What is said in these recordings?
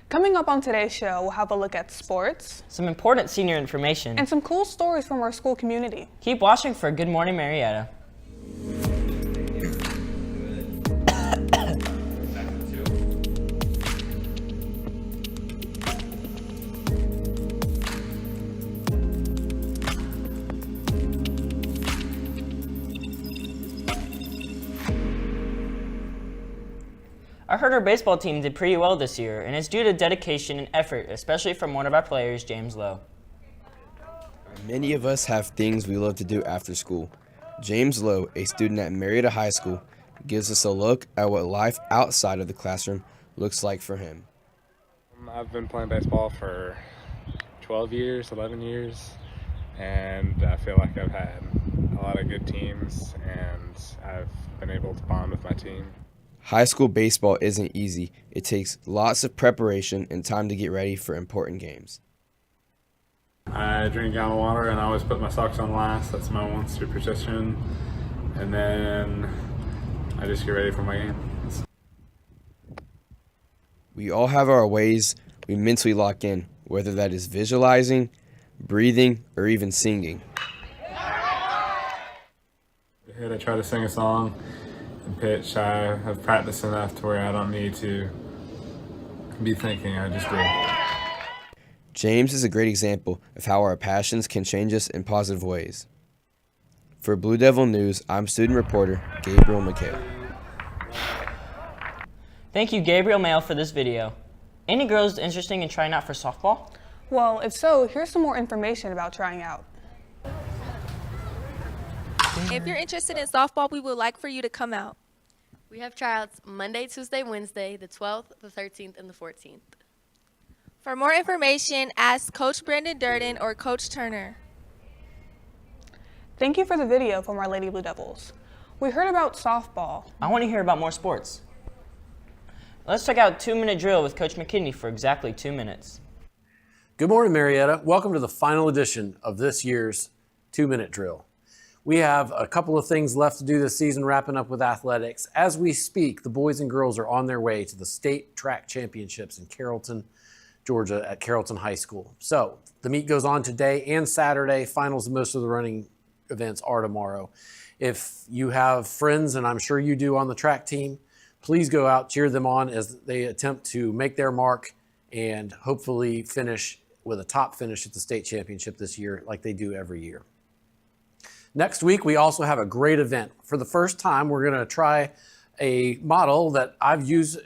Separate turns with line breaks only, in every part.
Coming up on today's show, we'll have a look at sports,
some important senior information,
and some cool stories from our school community.
Keep watching for Good Morning Marietta. I heard our baseball team did pretty well this year, and it's due to dedication and effort, especially from one of our players, James Lowe.
Many of us have things we love to do after school. James Lowe, a student at Marietta High School, gives us a look at what life outside of the classroom looks like for him.
I've been playing baseball for 12 years, 11 years, and I feel like I've had a lot of good teams, and I've been able to bond with my team.
High school baseball isn't easy. It takes lots of preparation and time to get ready for important games.
I drink a gallon of water and I always put my socks on last. That's my one superstition. And then I just get ready for my game.
We all have our ways we mentally lock in, whether that is visualizing, breathing, or even singing.
I try to sing a song and pitch. I have practiced enough to where I don't need to be thinking, I just do.
James is a great example of how our passions can change us in positive ways. For Blue Devil News, I'm student reporter Gabriel McHale.
Thank you, Gabriel Mail, for this video. Any girls interested in trying out for softball?
Well, if so, here's some more information about trying out.
If you're interested in softball, we would like for you to come out.
We have tryouts Monday, Tuesday, Wednesday, the 12th, the 13th, and the 14th.
For more information, ask Coach Brandon Durden or Coach Turner.
Thank you for the video from our Lady Blue Devils. We heard about softball.
I want to hear about more sports. Let's check out 2-minute drill with Coach McKinney for exactly 2 minutes.
Good morning, Marietta. Welcome to the final edition of this year's 2-minute drill. We have a couple of things left to do this season, wrapping up with athletics. As we speak, the boys and girls are on their way to the state track championships in Carrollton, Georgia at Carrollton High School. So the meet goes on today and Saturday. Finals of most of the running events are tomorrow. If you have friends, and I'm sure you do, on the track team, please go out, cheer them on as they attempt to make their mark and hopefully finish with a top finish at the state championship this year like they do every year. Next week, we also have a great event. For the first time, we're going to try a model that I've used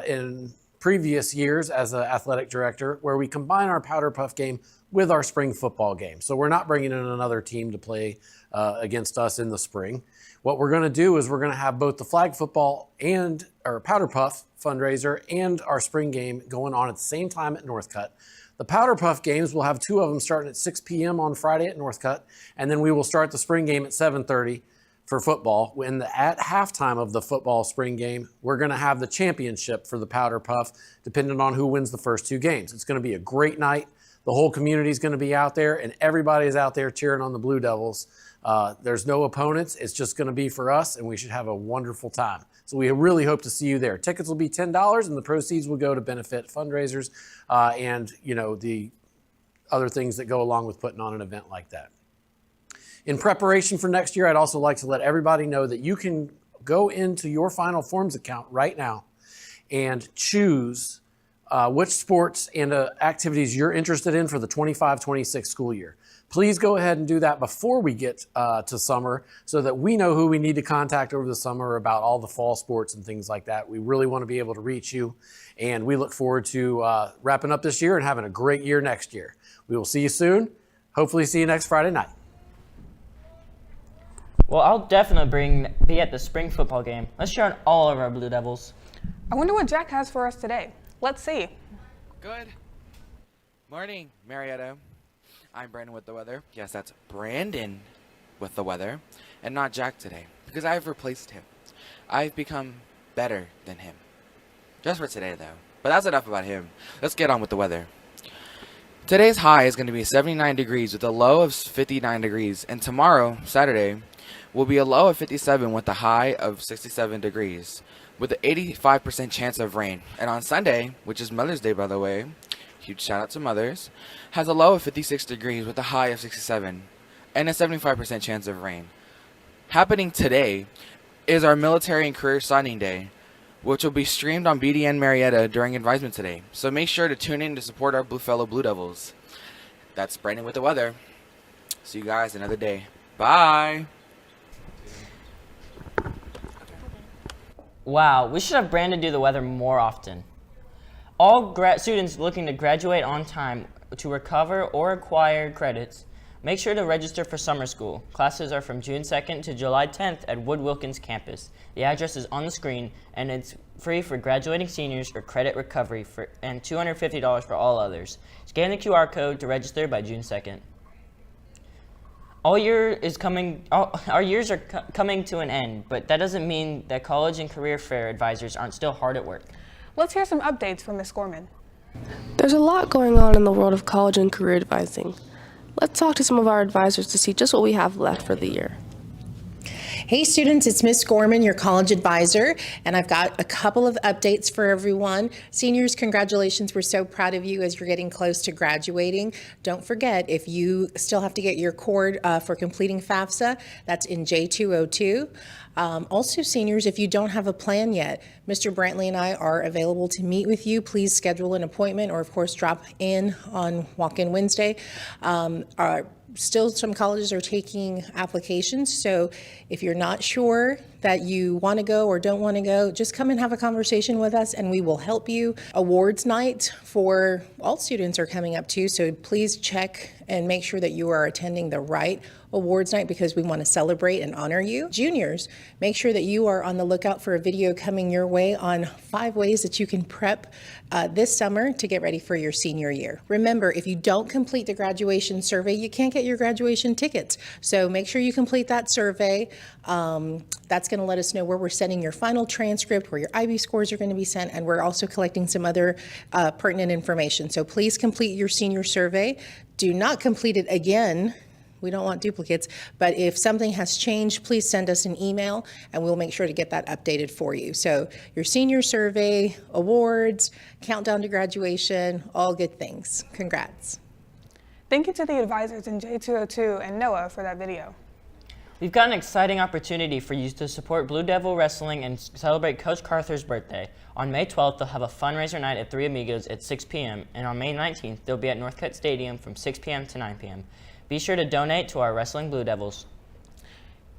in previous years as an athletic director, where we combine our powder puff game with our spring football game. So we're not bringing in another team to play against us in the spring. What we're going to do is we're going to have both the flag football and our powder puff fundraiser and our spring game going on at the same time at Northcutt. The Powder Puff games, we'll have 2 of them starting at 6 p.m. on Friday at Northcutt, and then we will start the spring game at 7:30 for football. At halftime of the football spring game, we're going to have the championship for the Powder Puff, depending on who wins the first 2 games. It's going to be a great night. The whole community is going to be out there, and everybody is out there cheering on the Blue Devils. There's no opponents. It's just going to be for us, and we should have a wonderful time. So we really hope to see you there. Tickets will be $10, and the proceeds will go to benefit fundraisers and, the other things that go along with putting on an event like that. In preparation for next year, I'd also like to let everybody know that you can go into your Final Forms account right now and choose which sports and activities you're interested in for the 25-26 school year. Please go ahead and do that before we get to summer so that we know who we need to contact over the summer about all the fall sports and things like that. We really want to be able to reach you, and we look forward to wrapping up this year and having a great year next year. We will see you soon. Hopefully see you next Friday night.
Well, I'll definitely be at the spring football game. Let's cheer on all of our Blue Devils.
I wonder what Jack has for us today. Let's see.
Good morning, Marietta. I'm Brandon with the weather. Yes, that's Brandon with the weather, and not Jack today, because I've replaced him. I've become better than him. Just for today, though. But that's enough about him. Let's get on with the weather. Today's high is going to be 79 degrees with a low of 59 degrees, and tomorrow, Saturday, will be a low of 57 with a high of 67 degrees. with an 85% chance of rain. And on Sunday, which is Mother's Day, by the way, huge shout out to mothers, has a low of 56 degrees with a high of 67 and a 75% chance of rain. Happening today is our Military and Career Signing Day, which will be streamed on BDN Marietta during advisement today. So make sure to tune in to support our fellow Blue Devils. That's Brandon with the weather. See you guys another day. Bye.
Wow, we should have Brandon do the weather more often. All students looking to graduate on time to recover or acquire credits, make sure to register for summer school. Classes are from June 2nd to July 10th at Wood Wilkins campus. The address is on the screen, and it's free for graduating seniors or credit recovery and $250 for all others. Scan the QR code to register by June 2nd. Our years are coming to an end, but that doesn't mean that college and career fair advisors aren't still hard at work.
Let's hear some updates from Ms. Gorman.
There's a lot going on in the world of college and career advising. Let's talk to some of our advisors to see just what we have left for the year.
Hey students, it's Miss Gorman, your college advisor, and I've got a couple of updates for everyone. Seniors, congratulations. We're so proud of you as you're getting close to graduating. Don't forget, if you still have to get your cord for completing FAFSA, that's in J202. Also, seniors, if you don't have a plan yet, Mr. Brantley and I are available to meet with you. Please schedule an appointment or, of course, drop in on Walk-In Wednesday. Still, some colleges are taking applications, so if you're not sure that you want to go or don't want to go, just come and have a conversation with us and we will help you. Awards night for all students are coming up too, so please check and make sure that you are attending the right awards night because we want to celebrate and honor you. Juniors, make sure that you are on the lookout for a video coming your way on 5 ways that you can prep this summer to get ready for your senior year. Remember, if you don't complete the graduation survey, you can't get your graduation tickets. So make sure you complete that survey. That's going to let us know where we're sending your final transcript, where your IB scores are going to be sent, and we're also collecting some other pertinent information. So please complete your senior survey. Do not complete it again. We don't want duplicates, but if something has changed, please send us an email and we'll make sure to get that updated for you. So your senior survey, awards, countdown to graduation, all good things. Congrats.
Thank you to the advisors in J202 and Noah for that video.
We've got an exciting opportunity for you to support Blue Devil Wrestling and celebrate Coach Carter's birthday. On May 12th, they'll have a fundraiser night at 3 Amigos at 6 p.m. And on May 19th, they'll be at Northcutt Stadium from 6 p.m. to 9 p.m. Be sure to donate to our Wrestling Blue Devils.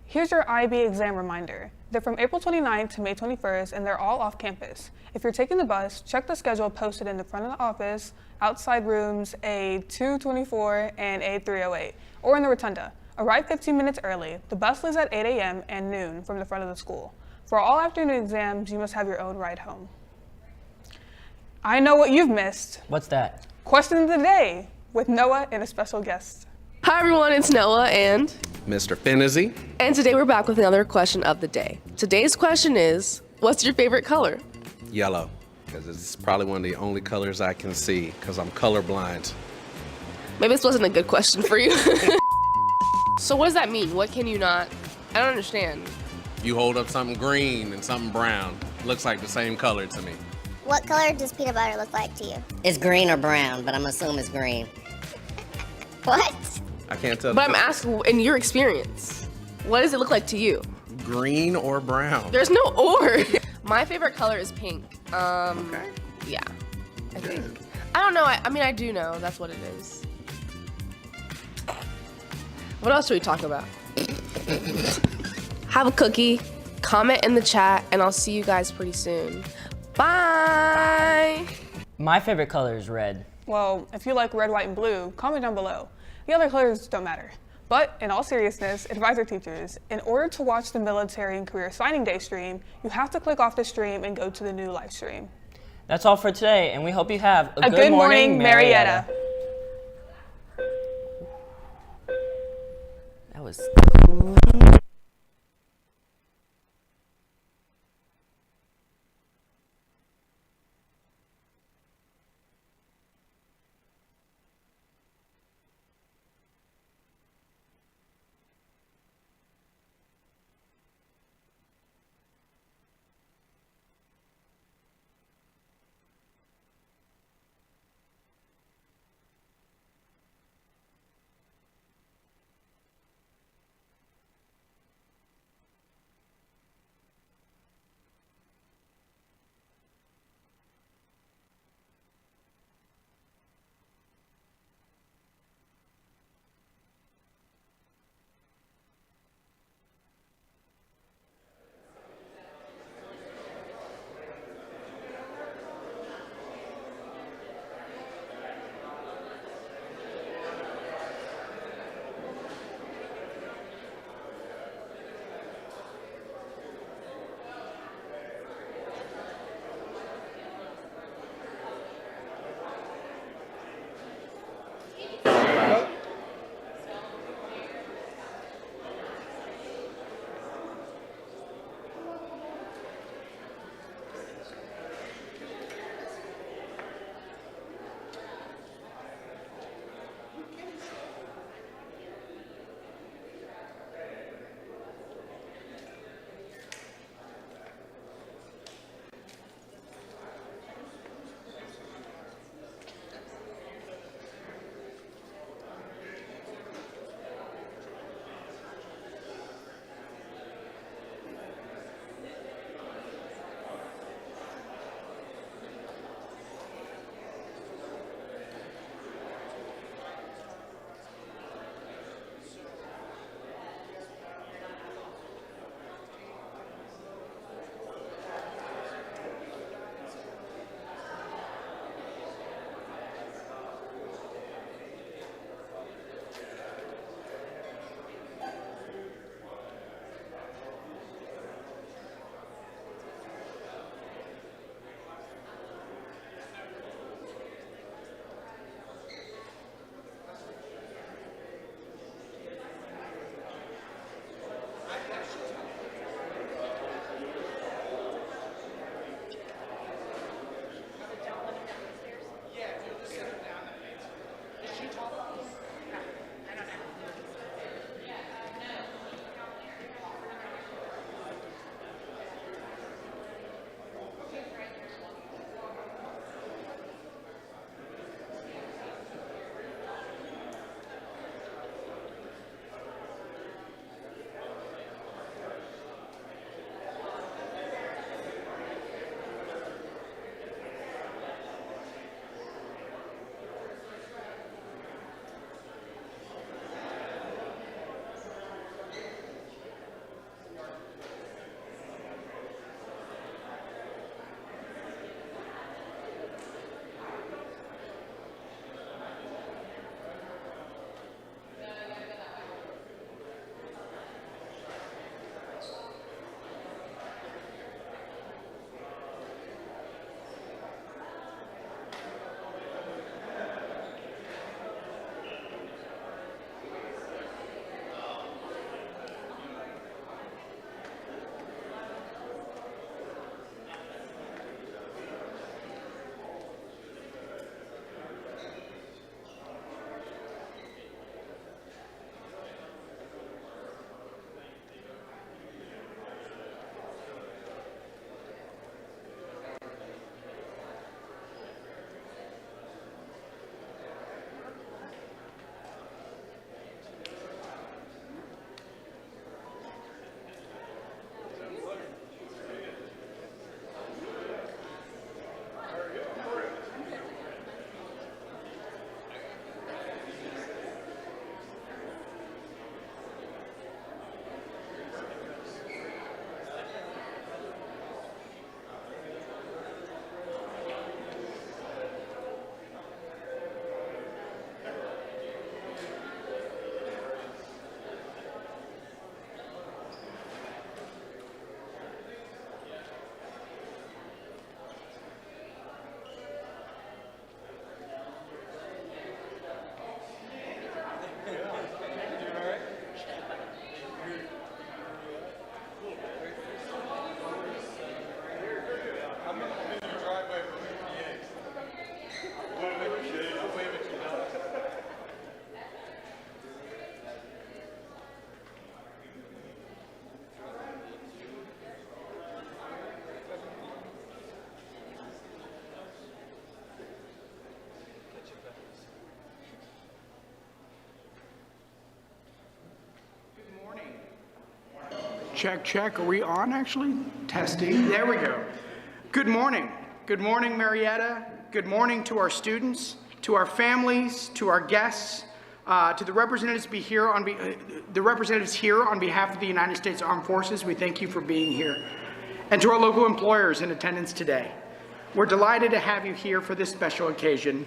Here's your IB exam reminder. They're from April 29th to May 21st, and they're all off campus. If you're taking the bus, check the schedule posted in the front of the office, outside rooms A224 and A308, or in the rotunda. Arrive 15 minutes early. The bus leaves at 8 a.m. and noon from the front of the school. For all afternoon exams, you must have your own ride home. I know what you've missed.
What's that?
Question of the day with Noah and a special guest.
Hi everyone, it's Noah and
Mr. Fennessy.
And today we're back with another question of the day. Today's question is, what's your favorite color?
Yellow, because it's probably one of the only colors I can see because I'm colorblind.
Maybe this wasn't a good question for you. So what does that mean? What can you not? I don't understand.
You hold up something green and something brown. Looks like the same color to me.
What color does peanut butter look like to you?
It's green or brown, but I'm assuming it's green.
What?
I can't tell.
But I'm asking, in your experience, what does it look like to you?
Green or brown?
There's no or. My favorite color is pink.
Okay.
Yeah, I think. I don't know. I mean, I do know. That's what it is. What else should we talk about? Have a cookie, comment in the chat, and I'll see you guys pretty soon. Bye!
My favorite color is red.
Well, if you like red, white, and blue, comment down below. The other colors don't matter. But in all seriousness, advisor teachers, in order to watch the Military and Career Signing Day stream, you have to click off the stream and go to the new live stream.
That's all for today, and we hope you have
a good morning, Marietta.
That was
check, check. Are we on actually? Testing. There we go. Good morning. Good morning, Marietta. Good morning to our students, to our families, to our guests, to the representatives here on behalf of the United States Armed Forces. We thank you for being here. And to our local employers in attendance today. We're delighted to have you here for this special occasion.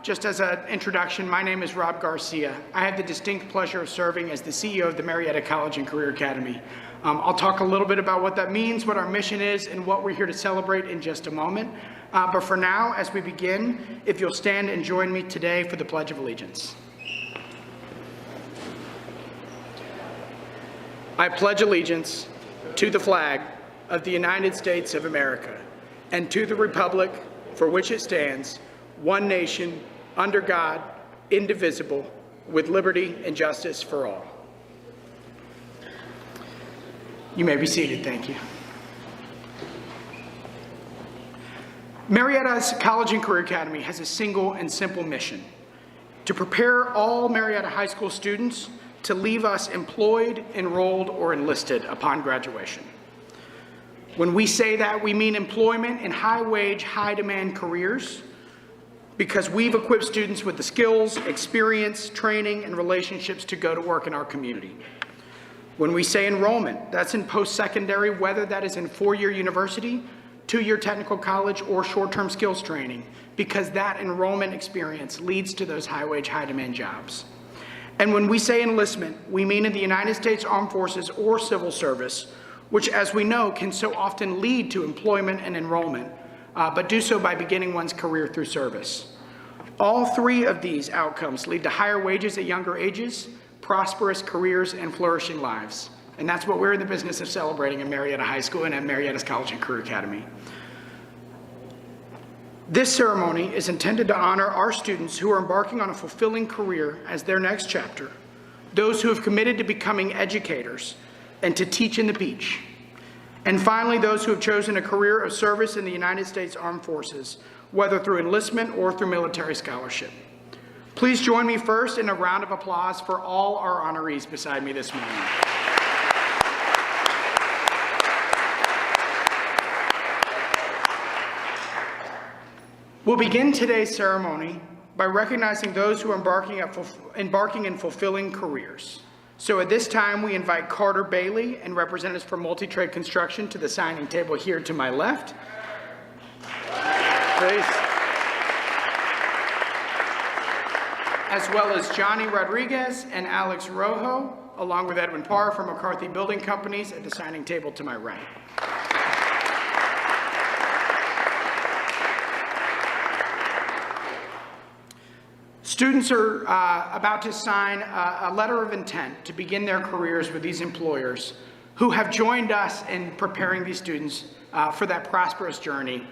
Just as an introduction, my name is Rob Garcia. I have the distinct pleasure of serving as the CEO of the Marietta College and Career Academy. I'll talk a little bit about what that means, what our mission is, and what we're here to celebrate in just a moment. But for now, as we begin, if you'll stand and join me today for the Pledge of Allegiance. I pledge allegiance to the flag of the United States of America and to the republic for which it stands, one nation, under God, indivisible, with liberty and justice for all. You may be seated, thank you. Marietta's College and Career Academy has a single and simple mission: to prepare all Marietta High School students to leave us employed, enrolled, or enlisted upon graduation. When we say that, we mean employment in high-wage, high-demand careers, because we've equipped students with the skills, experience, training, and relationships to go to work in our community. When we say enrollment, that's in post-secondary, whether that is in four-year university, two-year technical college, or short-term skills training, because that enrollment experience leads to those high-wage, high-demand jobs. And when we say enlistment, we mean in the United States Armed Forces or civil service, which, as we know, can so often lead to employment and enrollment, but do so by beginning one's career through service. All three of these outcomes lead to higher wages at younger ages, prosperous careers, and flourishing lives. And that's what we're in the business of celebrating at Marietta High School and at Marietta's College and Career Academy. This ceremony is intended to honor our students who are embarking on a fulfilling career as their next chapter, those who have committed to becoming educators and to teach in the beach, and finally, those who have chosen a career of service in the United States Armed Forces, whether through enlistment or through military scholarship. Please join me first in a round of applause for all our honorees beside me this morning. We'll begin today's ceremony by recognizing those who are embarking in fulfilling careers. So at this time, we invite Carter Bailey and representatives from Multi-Trade Construction to the signing table here to my left. Please. As well as Johnny Rodriguez and Alex Rojo, along with Edwin Parr from McCarthy Building Companies at the signing table to my right. Students are about to sign a letter of intent to begin their careers with these employers who have joined us in preparing these students for that prosperous journey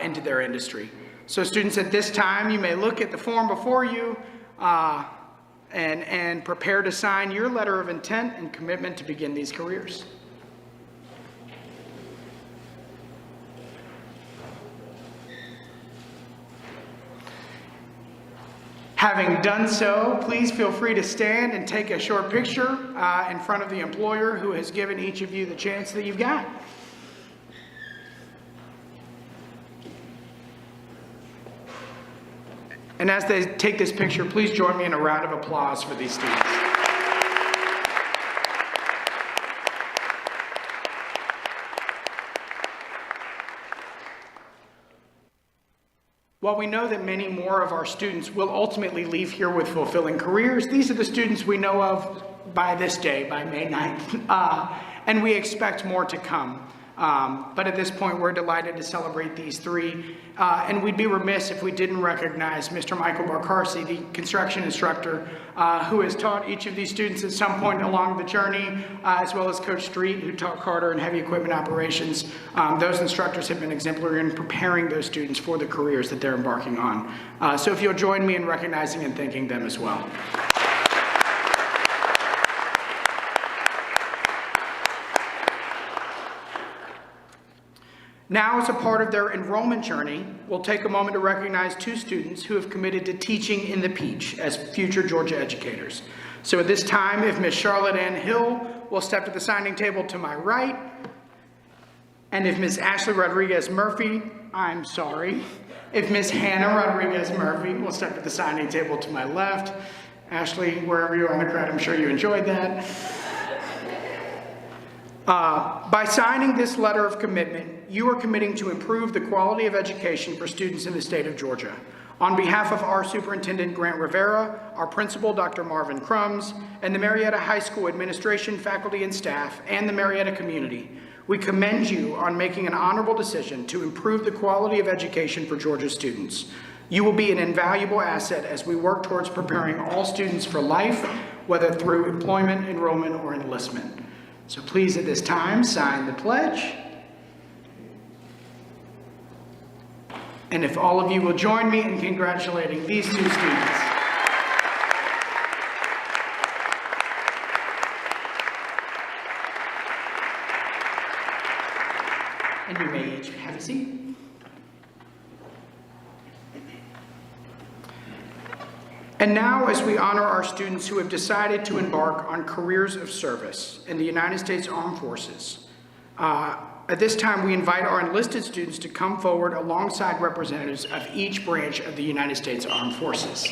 into their industry. So students, at this time, you may look at the form before you and prepare to sign your letter of intent and commitment to begin these careers. Having done so, please feel free to stand and take a short picture in front of the employer who has given each of you the chance that you've got. And as they take this picture, please join me in a round of applause for these students. While we know that many more of our students will ultimately leave here with fulfilling careers, these are the students we know of by this day, by May 9th, and we expect more to come. But at this point, we're delighted to celebrate these three, and we'd be remiss if we didn't recognize Mr. Michael Barkarsi, the construction instructor, who has taught each of these students at some point along the journey, as well as Coach Street, who taught Carter in heavy equipment operations. Those instructors have been exemplary in preparing those students for the careers that they're embarking on. So if you'll join me in recognizing and thanking them as well. Now, as a part of their enrollment journey, we'll take a moment to recognize two students who have committed to teaching in the Peach as future Georgia educators. So at this time, if Ms. Charlotte Ann Hill will step to the signing table to my right. And if Ms. Ashley Rodriguez Murphy, I'm sorry, if Ms. Hannah Rodriguez Murphy will step to the signing table to my left. Ashley, wherever you are in the crowd, I'm sure you enjoyed that. By signing this letter of commitment, you are committing to improve the quality of education for students in the state of Georgia. On behalf of our Superintendent Grant Rivera, our Principal Dr. Marvin Crumbs, and the Marietta High School administration, faculty, and staff, and the Marietta community, we commend you on making an honorable decision to improve the quality of education for Georgia students. You will be an invaluable asset as we work towards preparing all students for life, whether through employment, enrollment, or enlistment. So please, at this time, sign the pledge. And if all of you will join me in congratulating these two students. And you may each have a seat. And now, as we honor our students who have decided to embark on careers of service in the United States Armed Forces, at this time we invite our enlisted students to come forward alongside representatives of each branch of the United States Armed Forces.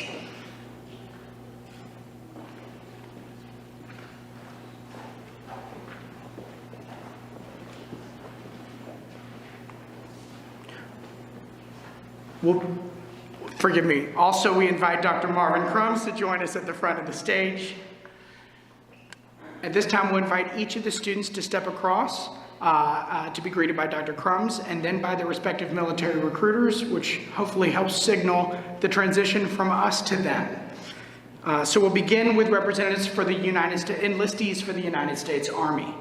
Forgive me. Also, we invite Dr. Marvin Crumbs to join us at the front of the stage. At this time, we'll invite each of the students to step across to be greeted by Dr. Crumbs and then by their respective military recruiters, which hopefully helps signal the transition from us to them. So we'll begin with representatives for the enlistees for the United States Army.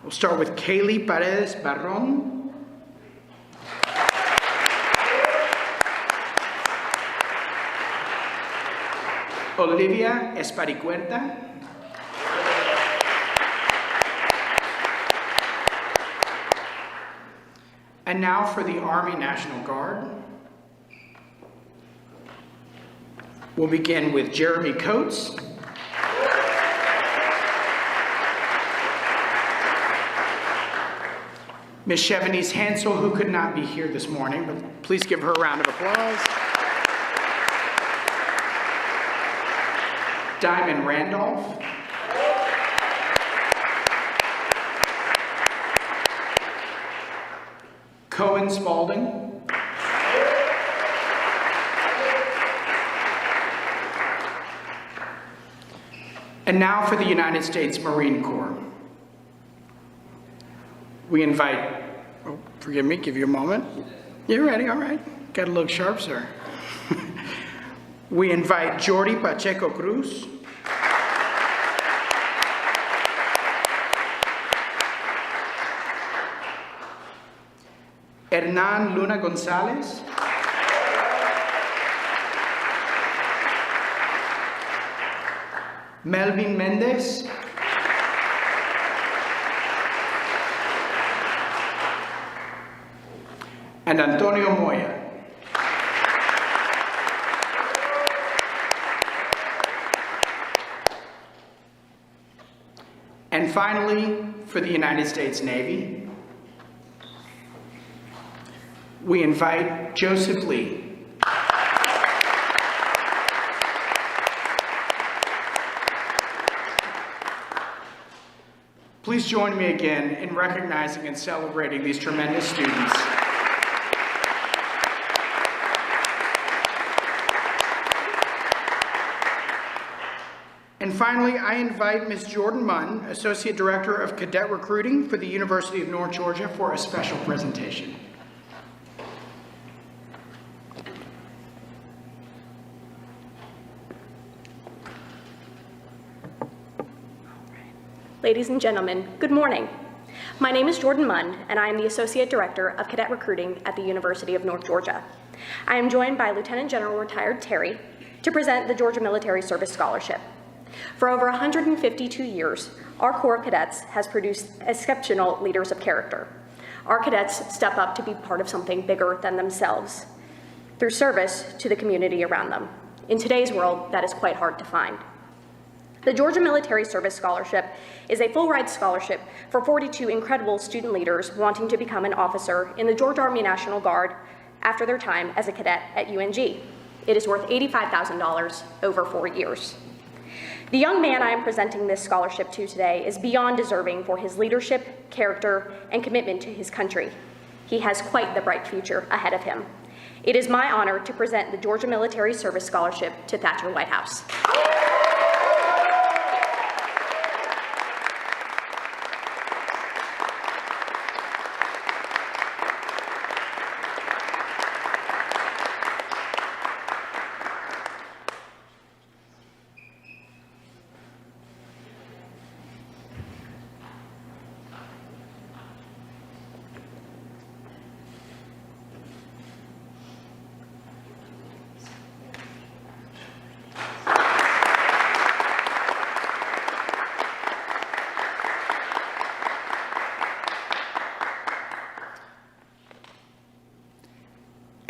We'll start with Kaylee Paredes Barron. Olivia Esparicuerta. And now for the Army National Guard. We'll begin with Jeremy Coates. Ms. Chevenise Hansel, who could not be here this morning, but please give her a round of applause. Diamond Randolph. Cohen Spalding. And now for the United States Marine Corps. We invite, oh, forgive me, give you a moment. You're ready, all right. Got to look sharp, sir. We invite Jordi Pacheco Cruz. Hernan Luna Gonzalez. Melvin Mendez. And Antonio Moya. And finally, for the United States Navy, we invite Joseph Lee. Please join me again in recognizing and celebrating these tremendous students. And finally, I invite Ms. Jordan Munn, Associate Director of Cadet Recruiting for the University of North Georgia, for a special presentation.
Ladies and gentlemen, good morning. My name is Jordan Munn, and I am the Associate Director of Cadet Recruiting at the University of North Georgia. I am joined by Lieutenant General Retired Terry to present the Georgia Military Service Scholarship. For over 152 years, our Corps of Cadets has produced exceptional leaders of character. Our cadets step up to be part of something bigger than themselves through service to the community around them. In today's world, that is quite hard to find. The Georgia Military Service Scholarship is a full-ride scholarship for 42 incredible student leaders wanting to become an officer in the Georgia Army National Guard after their time as a cadet at UNG. It is worth $85,000 over 4 years. The young man I am presenting this scholarship to today is beyond deserving for his leadership, character, and commitment to his country. He has quite the bright future ahead of him. It is my honor to present the Georgia Military Service Scholarship to Thatcher Whitehouse.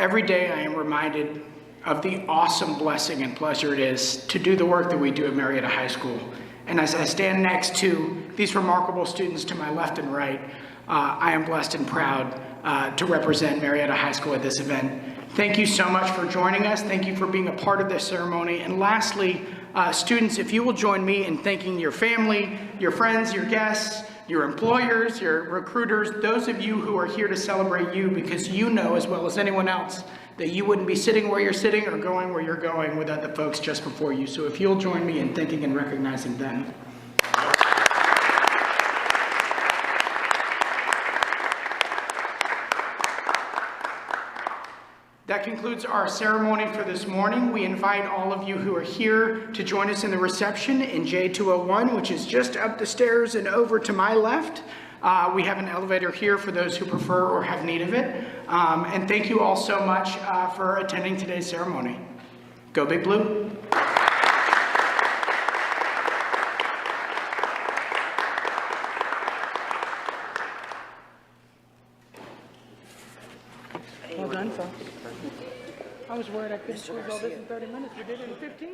Every day I am reminded of the awesome blessing and pleasure it is to do the work that we do at Marietta High School. And as I stand next to these remarkable students to my left and right, I am blessed and proud to represent Marietta High School at this event. Thank you so much for joining us. Thank you for being a part of this ceremony. And lastly, students, if you will join me in thanking your family, your friends, your guests, your employers, your recruiters, those of you who are here to celebrate you, because you know as well as anyone else that you wouldn't be sitting where you're sitting or going where you're going without the folks just before you. So if you'll join me in thanking and recognizing them. That concludes our ceremony for this morning. We invite all of you who are here to join us in the reception in J201, which is just up the stairs and over to my left. We have an elevator here for those who prefer or have need of it. And thank you all so much for attending today's ceremony. Go Big Blue.
Well done, sir. I was worried I couldn't squeeze all this in 30 minutes. We did it in 15.